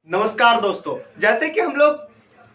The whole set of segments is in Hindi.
नमस्कार दोस्तों, जैसे कि हम लोग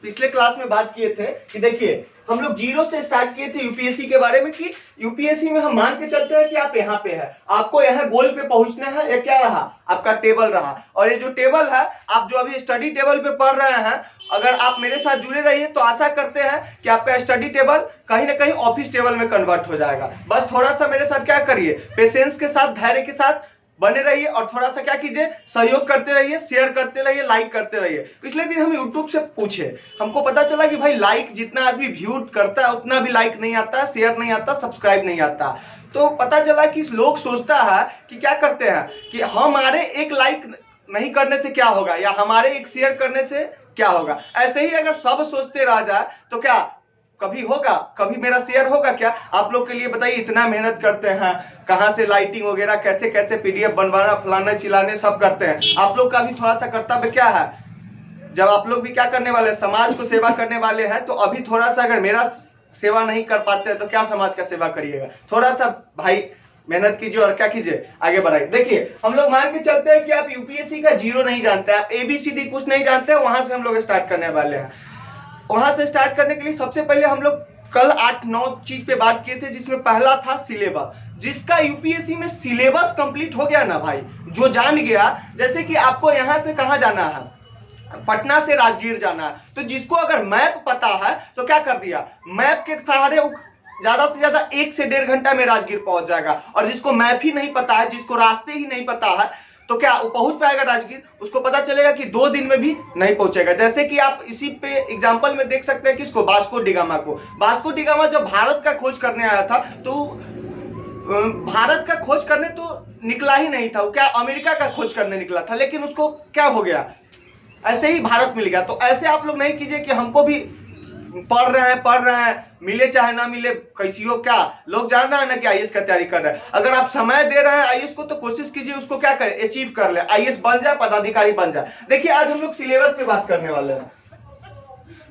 पिछले क्लास में बात किए थे कि देखिए हम लोग जीरो से स्टार्ट किए थे यूपीएससी के बारे में कि यूपीएससी में हम मान के चलते हैं कि आप यहाँ पे है, आपको यहाँ गोल पे पहुंचना है। ये क्या रहा? आपका टेबल रहा। और ये जो टेबल है, आप जो अभी स्टडी टेबल पे पढ़ रहे हैं, अगर आप मेरे साथ जुड़े रहिए तो आशा करते हैं कि आपका स्टडी टेबल कहीं ना कहीं ऑफिस टेबल में कन्वर्ट हो जाएगा। बस थोड़ा सा मेरे साथ क्या करिए, पेशेंस के साथ, धैर्य के साथ बने रहिए और थोड़ा सा क्या कीजिए, सहयोग करते रहिए, शेयर करते रहिए, लाइक करते रहिए। पिछले दिन हम यूट्यूब से पूछे, हमको पता चला कि भाई लाइक जितना आदमी व्यू करता है उतना भी लाइक नहीं आता, शेयर नहीं आता, सब्सक्राइब नहीं आता। तो पता चला कि लोग सोचता है कि क्या करते हैं कि हमारे एक लाइक नहीं करने से क्या होगा या हमारे एक शेयर करने से क्या होगा। ऐसे ही अगर सब सोचते रह जाए तो क्या कभी होगा, कभी मेरा शेयर होगा क्या? आप लोग के लिए बताइए, इतना मेहनत करते हैं, कहां से लाइटिंग वगैरह, कैसे कैसे पीडीएफ बनवाना, फलाना चिलाने सब करते हैं। आप लोग का भी थोड़ा सा कर्तव्य क्या है, जब आप लोग भी क्या करने वाले हैं, समाज को सेवा करने वाले हैं, तो अभी थोड़ा सा अगर मेरा सेवा नहीं कर पाते हैं तो क्या समाज का सेवा करिएगा। थोड़ा सा भाई मेहनत कीजिए और क्या कीजिए, आगे बढ़ाइए। देखिए हम लोग मान के चलते हैं कि आप यूपीएससी का जीरो नहीं जानते, आप एबीसीडी कुछ नहीं जानते हैं, वहां से हम लोग स्टार्ट करने वाले हैं। वहां से स्टार्ट करने के लिए सबसे पहले हम लोग कल 8-9 चीज पे बात किए थे, जिसमें पहला था सिलेबस। जिसका यूपीएससी में सिलेबस कंप्लीट हो गया ना भाई, जो जान गया, जैसे कि आपको यहां से कहां जाना है, पटना से राजगीर जाना है, तो जिसको अगर मैप पता है तो क्या कर दिया, मैप के सहारे ज्यादा से ज्यादा 1 से 1.5 घंटा में राजगीर पहुंच जाएगा। और जिसको मैप ही नहीं पता है, जिसको रास्ते ही नहीं पता है, तो क्या वो पहुंच पाएगा राजगीर? उसको पता चलेगा कि 2 दिन में भी नहीं पहुंचेगा। जैसे कि आप इसी पे एग्जांपल में देख सकते हैं किसको, वास्को डिगामा को। वास्को डिगामा जब भारत का खोज करने आया था तो भारत का खोज करने तो निकला ही नहीं था, वो क्या अमेरिका का खोज करने निकला था, लेकिन उसको क्या हो गया, ऐसे ही भारत मिल गया। तो ऐसे आप लोग नहीं कीजिए कि हमको भी पढ़ रहे हैं मिले चाहे ना मिले, कैसी हो, क्या लोग जान रहा है ना कि आईएएस का तैयारी कर रहे हैं। अगर आप समय दे रहे हैं आईएएस को तो कोशिश कीजिए उसको क्या करे, अचीव कर ले, आईएएस बन जाए, पदाधिकारी बन जाए। देखिए आज हम लोग सिलेबस पे बात करने वाले हैं।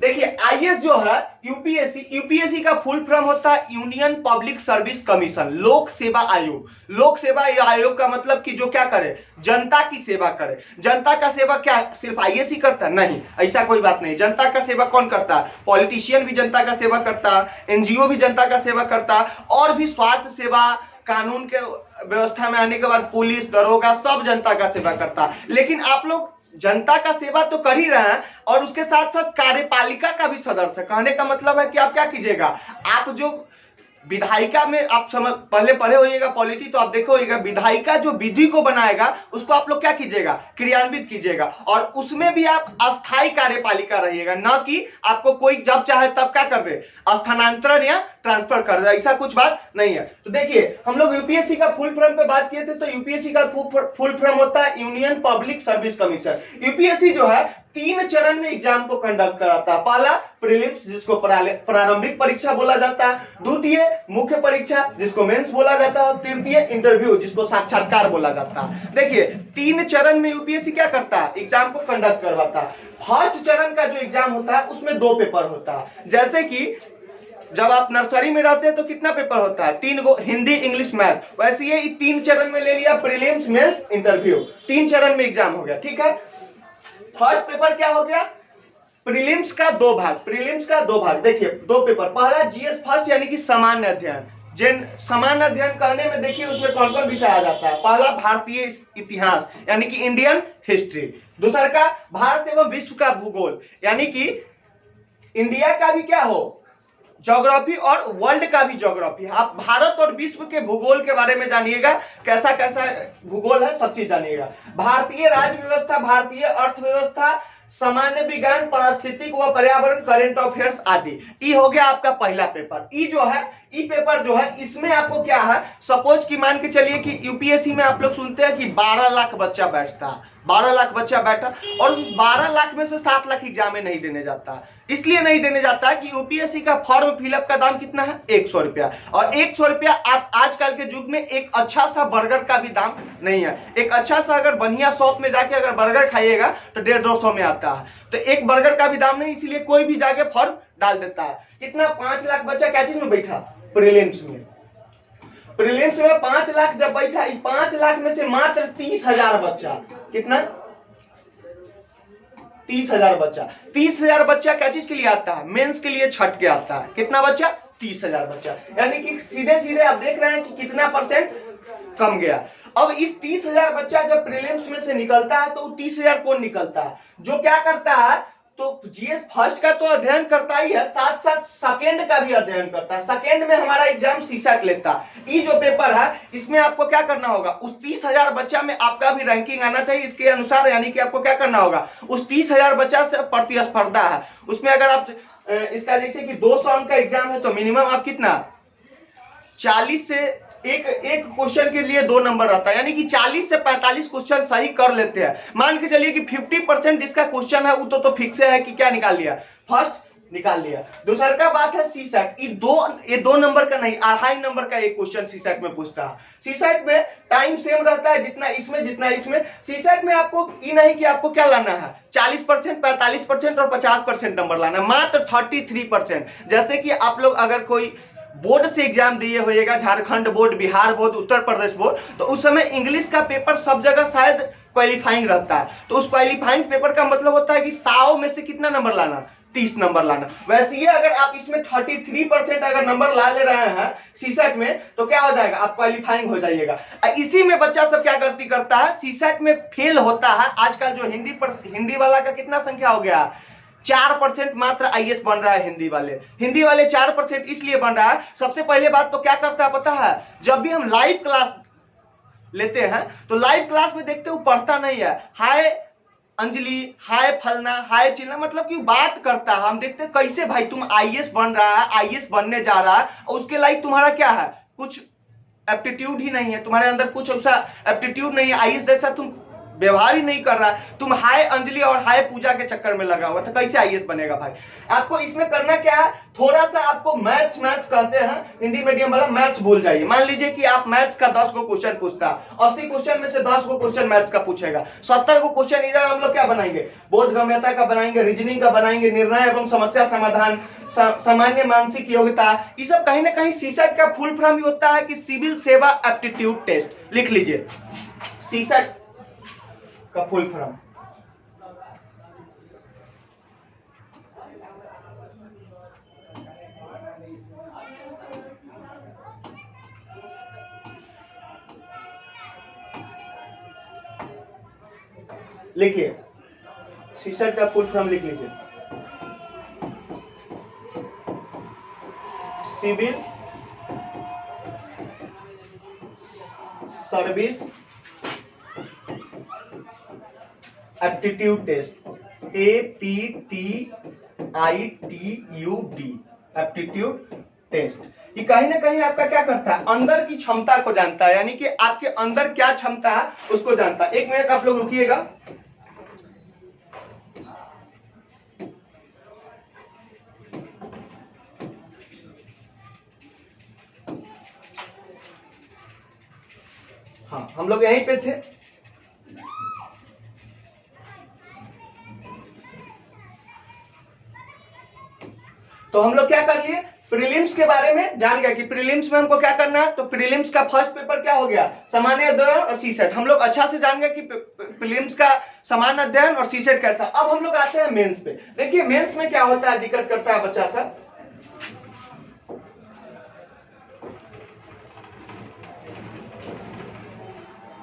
देखिए आईएएस जो है, यूपीएससी का फुल फॉर्म होता है यूनियन पब्लिक सर्विस कमीशन, लोक सेवा आयोग। लोक सेवा आयोग का मतलब कि जो क्या करे, जनता की सेवा करे। जनता का सेवा क्या सिर्फ आईएएस ही करता है? नहीं, ऐसा कोई बात नहीं। जनता का सेवा कौन करता है? पॉलिटिशियन भी जनता का सेवा करता है, एनजीओ भी जनता का सेवा करता है, और भी स्वास्थ्य सेवा, कानून के व्यवस्था में आने के बाद पुलिस, दरोगा, सब जनता का सेवा करता है। लेकिन आप लोग जनता का सेवा तो कर ही रहे हैं और उसके साथ साथ कार्यपालिका का भी सदस्य। कहने का मतलब है कि आप क्या कीजिएगा, आप जो विधायिका में आप समझ पहले पढ़े होइएगा पॉलिटी, तो आप देखो होइएगा विधायिका जो विधि को बनाएगा उसको आप लोग क्या कीजिएगा, क्रियान्वित कीजिएगा। और उसमें भी आप अस्थायी कार्यपालिका रहिएगा, न कि आपको कोई जब चाहे तब क्या कर दे, स्थानांतरण या ट्रांसफर कर दे, ऐसा कुछ बात नहीं है। तो देखिए हम लोग यूपीएससी का फुल फॉर्म पे बात किए थे, तो यूपीएससी का फुल फॉर्म होता है union public service commission. UPSC जो है 3 चरण में एग्जाम को कंडक्ट कराता है। पहला प्रीलिम्स, जिसको प्रारंभिक परीक्षा बोला जाता है, द्वितीय मुख्य परीक्षा जिसको मेंस बोला जाता है, और तृतीय इंटरव्यू जिसको साक्षात्कार बोला जाता है। देखिए 3 चरण में यूपीएससी क्या करता है, एग्जाम को कंडक्ट करवाता है। फर्स्ट चरण का जो एग्जाम होता है उसमें 2 पेपर होता है। जैसे कि जब आप नर्सरी में रहते हैं तो कितना पेपर होता है, 3 गो, हिंदी, इंग्लिश, मैथ। वैसे ये 3 चरण में ले लिया, प्रीलिम्स, मेंस, इंटरव्यू, 3 चरण में एग्जाम हो गया। ठीक है, फर्स्ट पेपर क्या हो गया, प्रीलिम्स का 2 भाग। प्रीलिम्स का 2 भाग, देखिए 2 पेपर। पहला जीएस फर्स्ट यानी कि सामान्य अध्ययन। सामान्य अध्ययन कहने में देखिए उसमें कौन कौन विषय आ जाता है। पहला भारतीय इतिहास यानी कि इंडियन हिस्ट्री। दूसरा का भारत एवं विश्व का भूगोल यानी कि इंडिया का भी क्या हो, ज्योग्राफी, और वर्ल्ड का भी ज्योग्राफी। आप भारत और विश्व के भूगोल के बारे में जानिएगा, कैसा कैसा भूगोल है सब चीज जानिएगा। भारतीय राज्य व्यवस्था, भारतीय अर्थव्यवस्था, सामान्य विज्ञान, पारिस्थितिक व पर्यावरण, करंट अफेयर्स आदि। ई हो गया आपका पहला पेपर। ई जो है, ई पेपर जो है, इसमें आपको क्या है, सपोज कि मान के चलिए कि यूपीएससी में आप लोग सुनते हैं कि 12 लाख बच्चा बैठता है, 12 लाख बच्चा बैठा, और उस 12 लाख में से 7 लाख एग्जाम में नहीं देने जाता। इसलिए नहीं देने जाता है कि यूपीएससी का फॉर्म फिलअप का दाम कितना है, 100 रुपया। और 100 रुपया आप आजकल के युग में एक अच्छा सा बर्गर का भी दाम नहीं है। एक अच्छा सा अगर बढ़िया शॉप में जाके अगर बर्गर खाइएगा तो 150-200 में आता है, तो एक बर्गर का भी दाम नहीं। इसीलिए कोई भी जाके फॉर्म डाल देता है। कितना, 5 लाख बच्चा क्या चीज में बैठा, प्रीलिम्स में। प्रीलिम्स में 5 लाख जब बैठा, 5 लाख में से मात्र 30,000 बच्चा, कितना, 30,000 बच्चा। 30,000 बच्चा क्या चीज के लिए आता है? मेंस के लिए छठ के आता है। कितना बच्चा? 30,000 बच्चा। यानी कि सीधे सीधे आप देख रहे हैं कि कितना परसेंट कम गया। अब इस 30,000 बच्चा जब प्रीलिम्स में से निकलता है तो 30,000 कौन निकलता है? जो क्या करता है, तो जीएस फर्स्ट का तो अध्ययन करता ही है, साथ साथ सेकेंड का भी अध्ययन करता है। सेकेंड में हमारा एग्जाम सीसैट लेता है। ये जो पेपर है इसमें आपको क्या करना होगा, उस 30,000 बच्चा में आपका भी रैंकिंग आना चाहिए इसके अनुसार। यानी कि आपको क्या करना होगा, उस 30,000 बच्चा से प्रतिस्पर्धा है उसमें। अगर आप इसका जैसे कि 200 अंक का एग्जाम है तो मिनिमम आप कितना 40 से एक क्वेश्चन के लिए 2 नंबर रहता है। यानी कि 40 से 45 क्वेश्चन सही कर लेते हैं। मान के चलिए कि 50% इसका क्वेश्चन है वो तो फिक्स है कि क्या निकाल लिया, फर्स्ट निकाल लिया। दूसरा का बात है सीसैट। ये दो नंबर का नहीं, 2.5 नंबर का एक क्वेश्चन सीसैट में पूछता है। सीसैट में टाइम सेम रहता है, जितना इसमें। सीसैट में आपको ये नहीं कि आपको क्या लाना है 40%, 45% और 50% नंबर लाना है, मात्र 33%। जैसे कि आप लोग अगर कोई बोर्ड से एग्जाम दिए होइएगा, Jharkhand board, Bihar board, Uttar Pradesh board, तो उस समय इंग्लिश का पेपर सब जगह शायद क्वालिफाइंग रहता है। तो उस क्वालिफाइंग पेपर का मतलब होता है कि 100 में से कितना नंबर लाना, 30 नंबर लाना। वैसे ही अगर आप इसमें 33% अगर नंबर ला ले रहे हैं सीसैट में तो क्या हो जाएगा, आप क्वालिफाइंग हो जाइएगा। इसी में बच्चा सब क्या गलती करता है, सीसैट में फेल होता है। आजकल जो हिंदी वाला का कितना संख्या हो गया, 4% मात्र आईएएस बन रहा है। हिंदी वाले 4% इसलिए बन रहा है। सबसे पहले बात तो क्या करता है पता है, जब भी हम लाइव क्लास लेते हैं तो लाइव क्लास में देखते हो पढ़ता नहीं है, हाय अंजलि, हाय फलना, हाय चिल्ला, मतलब कि बात करता है। हम देखते हैं कैसे भाई तुम आईएएस बन रहा है, आईएएस बनने जा रहा है, और उसके लायक तुम्हारा क्या है, कुछ एप्टीट्यूड ही नहीं है, तुम्हारे अंदर कुछ ऐसा एप्टीट्यूड नहीं है, आईएएस जैसा तुम व्यवहार ही नहीं कर रहा। तुम हाय अंजलि और हाय पूजा के चक्कर में लगा हुआ, तो कैसे आईएएस बनेगा भाई। आपको इसमें करना क्या है, थोड़ा सा आपको मैथ्स कहते हैं, हिंदी मीडियम वाला मैथ्स भूल जाइए। मान लीजिए कि आप मैथ्स का 10 गो क्वेश्चन पूछता, 80 क्वेश्चन में से 10 गो क्वेश्चन मैथ्स का पूछेगा, 70 गो क्वेश्चन इधर हम लोग क्या बनाएंगे, बोधगम्यता का बनाएंगे, रीजनिंग का बनाएंगे, निर्णय एवं समस्या समाधान, सामान्य मानसिक योग्यता। ये सब कहीं ना कहीं सीसैट का फुल फॉर्म ही होता है कि सिविल सेवा एप्टीट्यूड टेस्ट। लिख लीजिए सीसैट का फुल फॉर्म। लिखिए सीसैट का फुल फॉर्म लिख लीजिए, civil service aptitude test, APTITUD aptitude test. ये कहीं ना कहीं आपका क्या करता है, अंदर की क्षमता को जानता है, यानी कि आपके अंदर क्या क्षमता है उसको जानता है। 1 मिनट आप लोग रुकिएगा। हाँ, हम लोग यहीं पे थे। तो हम लोग क्या कर लिए, प्रीलिम्स के बारे में जान गए कि प्रीलिम्स में हमको क्या करना है। तो प्रीलिम्स का फर्स्ट पेपर क्या हो गया, सामान्य अध्ययन और सीसैट। हम लोग अच्छा से जान गए कि प्रीलिम्स का सामान्य अध्ययन और सीसैट कैसा। अब हम लोग आते हैं मेंस पे। देखिए मेंस में क्या होता है, दिक्कत करता है बच्चा सब।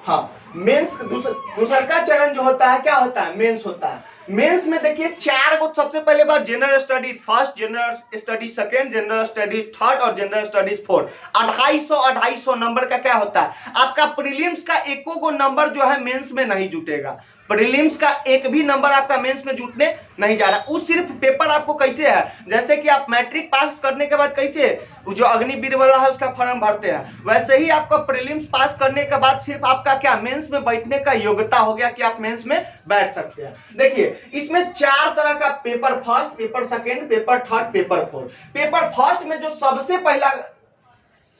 हाँ, मेंस दूसरा का चरण जो होता है क्या होता है, मेंस होता है। मेंस में देखिए 4 गो, सबसे पहले बार general study first, general study second, general studies third और जनरल स्टडीज फोर्थ। 250 नंबर का क्या होता है आपका। प्रीलिम्स का एको गो नंबर जो है मेंस में नहीं जुटेगा। प्रीलिम्स का एक भी नंबर आपका मेंस में जुटने नहीं जा रहा। वो सिर्फ पेपर आपको कैसे है, जैसे कि आप मैट्रिक पास करने के बाद कैसे जो अग्निवीर वाला है उसका फॉर्म भरते हैं, वैसे ही आपका प्रीलिम्स पास करने के बाद सिर्फ आपका क्या मेंस में बैठने का योग्यता हो गया कि आप मेंस में बैठ सकते हैं। देखिए इसमें 4 तरह का paper, first, paper second, paper third, paper fourth. Paper first में जो सबसे पहला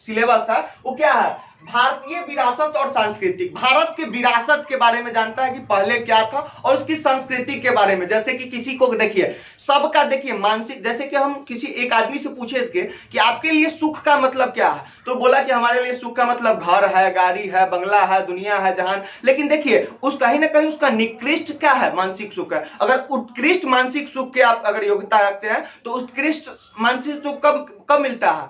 सिलेबस है वो क्या है, भारतीय विरासत और सांस्कृतिक। भारत के विरासत के बारे में जानता है कि पहले क्या था, और उसकी संस्कृति के बारे में। जैसे कि किसी को देखिए सबका देखिए मानसिक, जैसे कि हम किसी एक आदमी से पूछे थे कि आपके लिए सुख का मतलब क्या है, तो बोला कि हमारे लिए सुख का मतलब घर है, गाड़ी है, बंगला है, दुनिया है, जहान। लेकिन देखिए उस कहीं ना कहीं उसका निकृष्ट क्या है, मानसिक सुख है। अगर उत्कृष्ट मानसिक सुख के आप अगर योग्यता रखते हैं तो उत्कृष्ट मानसिक सुख कब कब मिलता है,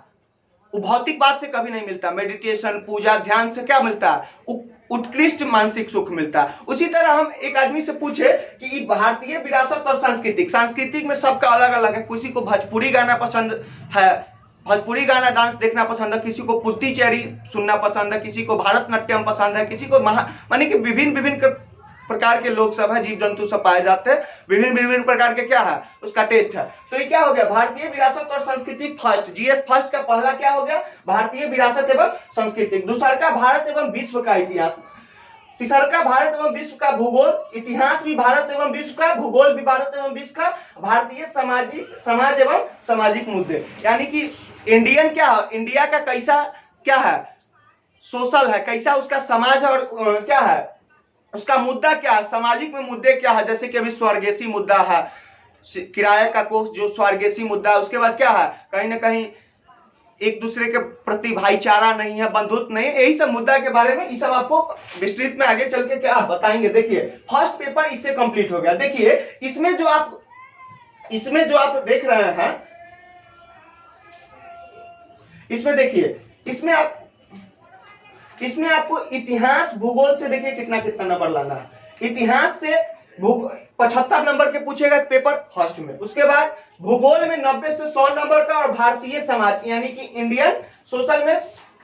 वो भौतिक बात से कभी नहीं मिलता। मेडिटेशन, पूजा, ध्यान से क्या मिलता है, उत्कृष्ट मानसिक सुख मिलता है। उसी तरह हम एक आदमी से पूछे कि भारतीय विरासत और सांस्कृतिक, सांस्कृतिक में सबका अलग अलग है। किसी को भोजपुरी गाना पसंद है, भोजपुरी गाना डांस देखना पसंद है, किसी को पुत्तीचेरी सुनना पसंद है, किसी को भारतनाट्यम पसंद है, किसी को माने कि विभिन्न विभिन्न प्रकार के लोग सब है, जीव जंतु सब पाए जाते हैं, विभिन्न विभिन्न प्रकार के क्या है उसका टेस्ट है। तो ये क्या हो गया, भारतीय विरासत और संस्कृति फर्स्ट, जीएस फर्स्ट का पहला क्या हो गया, भारतीय विरासत एवं संस्कृति। दूसरा का भारत एवं विश्व का इतिहास। तीसरा का भारत एवं विश्व का भूगोल, इतिहास भी भारत एवं विश्व का, भूगोल भी भारत एवं विश्व का, भारतीय समाज एवं सामाजिक मुद्दे, यानी कि इंडियन क्या है, इंडिया का कैसा क्या है सोशल है, कैसा उसका समाज है, और क्या है उसका मुद्दा क्या है, सामाजिक में मुद्दे क्या है। जैसे कि अभी स्वर्गेशी मुद्दा है, किराए का कोष जो स्वर्गेशी मुद्दा है। उसके बाद क्या है, कहीं ना कहीं एक दूसरे के प्रति भाईचारा नहीं है, बंधुत्व नहीं है, यही सब मुद्दा के बारे में ये सब आपको विस्तृत में आगे चल के क्या बताएंगे। देखिए फर्स्ट पेपर इससे कंप्लीट हो गया। देखिए इसमें जो आप देख रहे हैं, इसमें देखिए इसमें आपको इतिहास भूगोल से देखिए कितना कितना नंबर लाना है। इतिहास से 75 नंबर के पूछेगा पेपर फर्स्ट में, उसके बाद भूगोल में 90 से 100 नंबर का, और भारतीय समाज यानी कि इंडियन सोशल में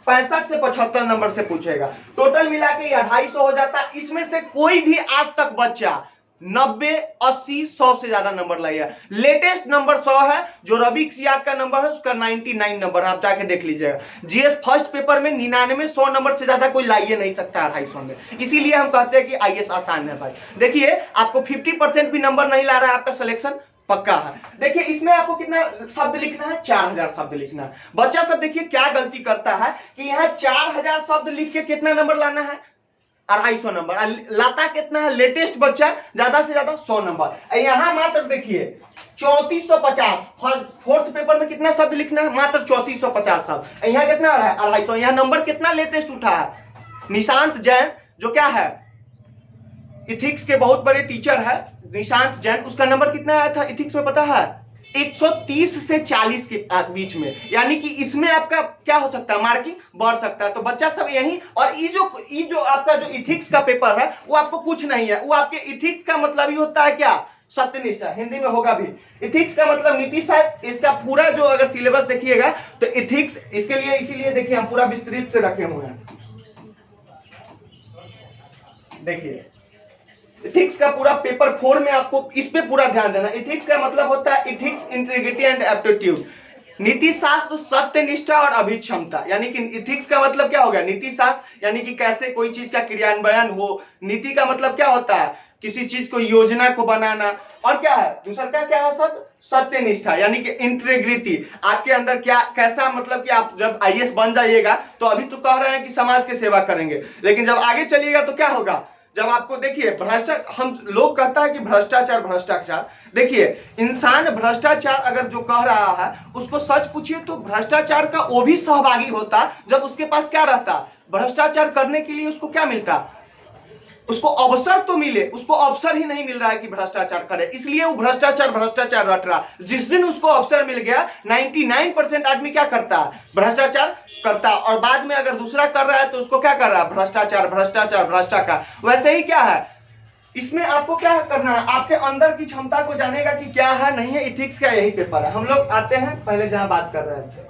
65 से 75 नंबर से पूछेगा। टोटल मिला के 250 हो जाता है। इसमें से कोई भी आज तक बच्चा 90, 80, 100 से ज्यादा नंबर लाइए। लेटेस्ट नंबर 100 है, जो रबी सियाग का नंबर है उसका 99 नंबर, आप जाके देख लीजिएगा। जीएस फर्स्ट पेपर में 99, 100 नंबर से ज्यादा कोई लाइए नहीं सकता 250 में। इसीलिए हम कहते हैं कि आईएएस आसान है भाई। देखिए आपको 50% भी नंबर नहीं ला रहा है, आपका सिलेक्शन पक्का है। देखिए इसमें आपको कितना शब्द लिखना है, 4000 शब्द लिखना है। बच्चा सब देखिए क्या गलती करता है कि यहाँ 4000 शब्द लिख के कितना नंबर लाना है, 250 नंबर। लाता कितना है लेटेस्ट बच्चा, ज्यादा से ज्यादा 100 नंबर। यहाँ मात्र देखिए 3450, फोर्थ पेपर में कितना शब्द लिखना है, मात्र 3450 शब्द। यहाँ कितना आ रहा है 250। यहाँ नंबर कितना लेटेस्ट उठा है, निशांत जैन जो क्या है इथिक्स के बहुत बड़े टीचर है, निशांत जैन, उसका नंबर कितना आया था इथिक्स में पता है, 130 से 40 के बीच में। यानी कि इसमें आपका क्या हो सकता है, मार्किंग बढ़ सकता है। तो बच्चा सब यही, और ये जो आपका जो इथिक्स का पेपर है वो आपको कुछ नहीं है, वो आपके इथिक्स का मतलब ही होता है क्या, सत्यनिष्ठा। हिंदी में होगा भी, इथिक्स का मतलब नीति शास्त्र। इसका पूरा जो अगर सिलेबस देखिएगा तो इथिक्स, इसके लिए इसीलिए देखिए हम पूरा विस्तृत से रखे हुए हैं। देखिए इथिक्स का पूरा पेपर 4 में आपको इस पे पूरा ध्यान देना। इथिक्स का मतलब होता है इथिक्स, इंटीग्रिटी एंड एप्टीट्यूड। नीति शास्त्र, सत्य निष्ठा और अभिक्षमता। यानी कि इथिक्स का मतलब क्या हो गया, नीति शास्त्र यानी कि कैसे कोई चीज का क्रियान्वयन हो। नीति का मतलब क्या होता है, किसी चीज को योजना को बनाना। और क्या है दूसरा का क्या है, सत्य निष्ठा यानी कि इंटीग्रिटी। आपके अंदर क्या कैसा, मतलब कि आप जब आईएएस बन जाइएगा तो अभी तो कह रहे हैं कि समाज की सेवा करेंगे, लेकिन जब आगे चलिएगा तो क्या होगा, जब आपको देखिए भ्रष्टाचार, हम लोग कहता है कि भ्रष्टाचार भ्रष्टाचार, देखिए इंसान भ्रष्टाचार अगर जो कह रहा है उसको सच पूछिए तो भ्रष्टाचार का वो भी सहभागी होता जब उसके पास क्या रहता, भ्रष्टाचार करने के लिए उसको क्या मिलता, उसको अवसर तो मिले, उसको अवसर ही नहीं मिल रहा है कि भ्रष्टाचार करे, इसलिए वो भ्रष्टाचार रट रहा। जिस दिन उसको अवसर मिल गया 99% आदमी क्या करता है, भ्रष्टाचार करता, और बाद में अगर दूसरा कर रहा है तो उसको क्या कर रहा है, भ्रष्टाचार। वैसे ही क्या है, इसमें आपको क्या करना है, आपके अंदर की क्षमता को जानेगा कि क्या है नहीं है। इथिक्स का यही पेपर है। हम लोग आते हैं पहले जहां बात कर रहे थे,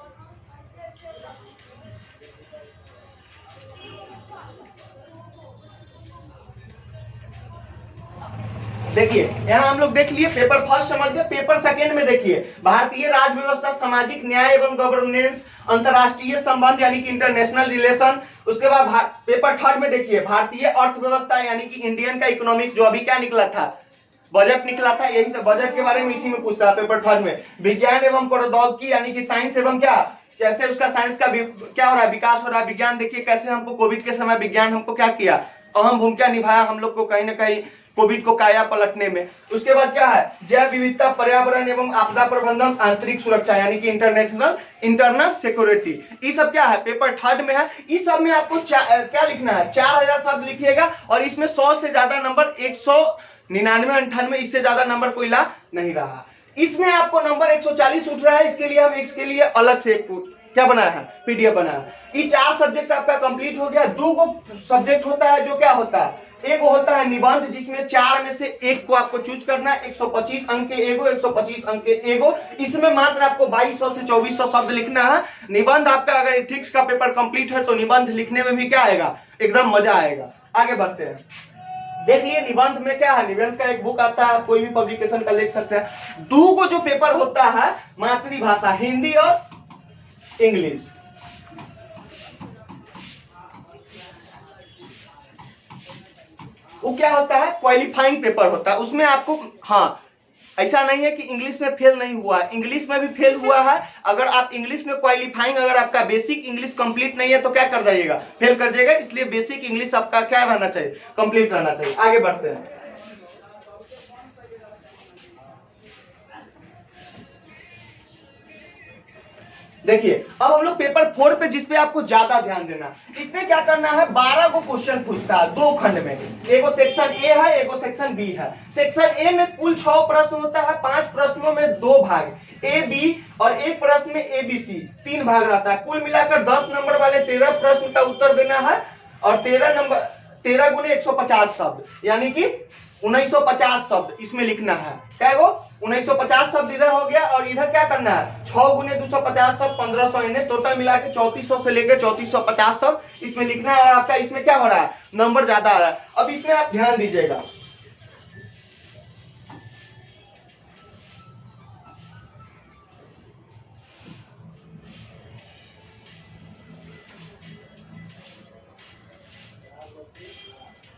देखिए यहाँ हम लोग देख लिए पेपर फर्स्ट समझ गए। पेपर सेकेंड में देखिए भारतीय राज व्यवस्था, सामाजिक न्याय एवं गवर्नेंस, अंतरराष्ट्रीय संबंध यानी कि इंटरनेशनल रिलेशन। उसके बाद पेपर थर्ड में देखिए भारतीय अर्थव्यवस्था यानी कि इंडियन का इकोनॉमिक्स, जो अभी क्या निकला था, बजट निकला था, यही सब बजट के बारे में इसी में पूछता है पेपर थर्ड में। विज्ञान एवं प्रौद्योगिकी यानी कि साइंस एवं क्या कैसे उसका साइंस का क्या हो रहा है, विकास हो रहा है। विज्ञान देखिए कैसे हमको कोविड के समय विज्ञान हमको क्या किया, अहम भूमिका निभाया हम लोग को कहीं ना कहीं कोविड को काया पलटने में। उसके बाद क्या है, जैव विविधता, पर्यावरण एवं आपदा प्रबंधन, आंतरिक सुरक्षा यानी कि इंटरनल सिक्योरिटी, ये सब क्या है पेपर थर्ड में है। इस सब में आपको क्या लिखना है, 4000 शब्द लिखिएगा और इसमें 100 से ज्यादा नंबर 199 98 इससे ज्यादा नंबर कोई ला नहीं रहा। इसमें आपको नंबर 140 उठ रहा है, इसके लिए हम इसके लिए अलग से क्या बनाया है, पीडीएफ बनाया है। ये 4 सब्जेक्ट आपका कंप्लीट हो गया। 2 सब्जेक्ट होता है जो क्या होता है, एक होता है निबंध जिसमें 4 में से एक को आपको चूज करना है, 125 अंक के एगो, 125 अंक के एगो। इसमें मात्र आपको 2200 से 2400 शब्द लिखना है। निबंध आपका अगर एथिक्स का पेपर कंप्लीट है तो निबंध लिखने में भी क्या आएगा, एकदम मजा आएगा। आगे बढ़ते हैं, देखिए निबंध में क्या है, निबंध का एक बुक आता है, कोई भी पब्लिकेशन का लिख सकते हैं। 2 को जो पेपर होता है मातृभाषा, हिंदी और इंग्लिश, वो क्या होता है, क्वालिफाइंग पेपर होता है। उसमें आपको, हाँ ऐसा नहीं है कि इंग्लिश में फेल नहीं हुआ है, इंग्लिश में भी फेल हुआ है। अगर आप इंग्लिश में क्वालिफाइंग, अगर आपका बेसिक इंग्लिश कंप्लीट नहीं है तो क्या कर जाइएगा, फेल कर जाएगा। इसलिए बेसिक इंग्लिश आपका क्या रहना चाहिए, कंप्लीट रहना चाहिए। आगे बढ़ते हैं, देखिए अब हम लोग पेपर 4 पे, जिसपे आपको ज्यादा ध्यान देना। इसमें क्या करना है, 12 को क्वेश्चन पूछता है 2 खंड में, एगो सेक्शन ए है, एगो सेक्शन बी है। सेक्शन ए में कुल 6 प्रश्न होता है, 5 प्रश्नों में 2 भाग ए बी और 1 प्रश्न में ए बी सी 3 भाग रहता है। कुल मिलाकर 10 नंबर वाले 13 प्रश्न का उत्तर देना है और 13 गुने 150 शब्द यानी कि 1950 शब्द इसमें लिखना है। क्या गो 1950 शब्द इधर हो गया और इधर क्या करना है, 6 गुने 250 शब्द 1500, इन्हें टोटल मिला के 3400 से लेकर 3450 शब्द इसमें लिखना है। और आपका इसमें क्या हो रहा है, नंबर ज्यादा आ रहा है। अब इसमें आप ध्यान दीजिएगा,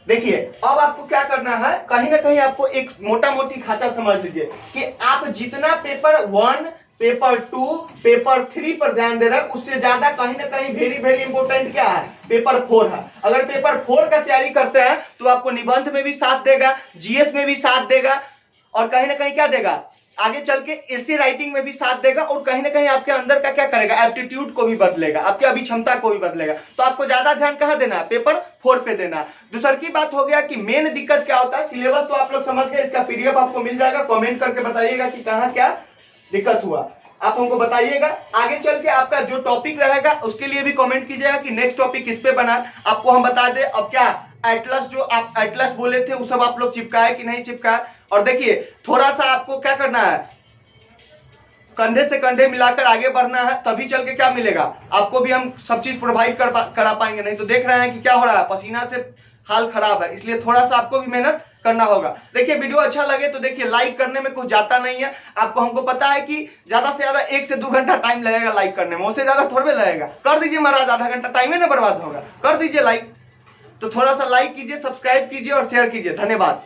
देखिए अब आपको क्या करना है, कहीं ना कहीं आपको एक मोटा मोटी खाचा समझ लीजिए कि आप जितना पेपर 1, पेपर 2, पेपर 3 पर ध्यान दे रहे हैं, उससे ज्यादा कहीं ना कहीं वेरी वेरी इंपॉर्टेंट क्या है, पेपर 4 है। अगर पेपर 4 का तैयारी करते हैं तो आपको निबंध में भी साथ देगा, जीएस में भी साथ देगा और कहीं ना कहीं क्या देगा, आगे चल के एसे राइटिंग में भी साथ देगा और कहीं ना कहीं आपके अंदर का क्या करेगा, एप्टीट्यूड को भी बदलेगा, आपकी अभिक्षमता को भी बदलेगा। तो आपको ज्यादा ध्यान कहां देना है, पेपर 4 पे देना है। दूसरी की बात हो गया कि मेन दिक्कत क्या होता है, सिलेबस तो आप लोग समझ गए, इसका पीडीएफ आपको मिल जाएगा। कमेंट करके बताइएगा कि कहां क्या दिक्कत हुआ, आप हमको बताइएगा। आगे चल के आपका जो टॉपिक रहेगा उसके लिए भी कमेंट कीजिएगा कि नेक्स्ट टॉपिक किस पे बना, आपको हम बता दें। अब क्या एटलस, जो आप एटलस बोले थे वो सब आप लोग चिपकाए कि नहीं चिपकाए। और देखिए थोड़ा सा आपको क्या करना है, कंधे से कंधे मिलाकर आगे बढ़ना है, तभी चल के क्या मिलेगा, आपको भी हम सब चीज प्रोवाइड करा पाएंगे। नहीं तो देख रहे हैं कि क्या हो रहा है, पसीना से हाल खराब है, इसलिए थोड़ा सा आपको भी मेहनत करना होगा। देखिए वीडियो अच्छा लगे तो देखिए लाइक करने में कुछ जाता नहीं है, आपको हमको पता है कि ज्यादा से ज्यादा 1 से 2 घंटा टाइम लगेगा लाइक करने में, उससे ज्यादा थोड़े लगेगा। कर दीजिए महाराज, आधा घंटा टाइम ही ना बर्बाद होगा, कर दीजिए लाइक। तो थोड़ा सा लाइक कीजिए, सब्सक्राइब कीजिए और शेयर कीजिए। धन्यवाद।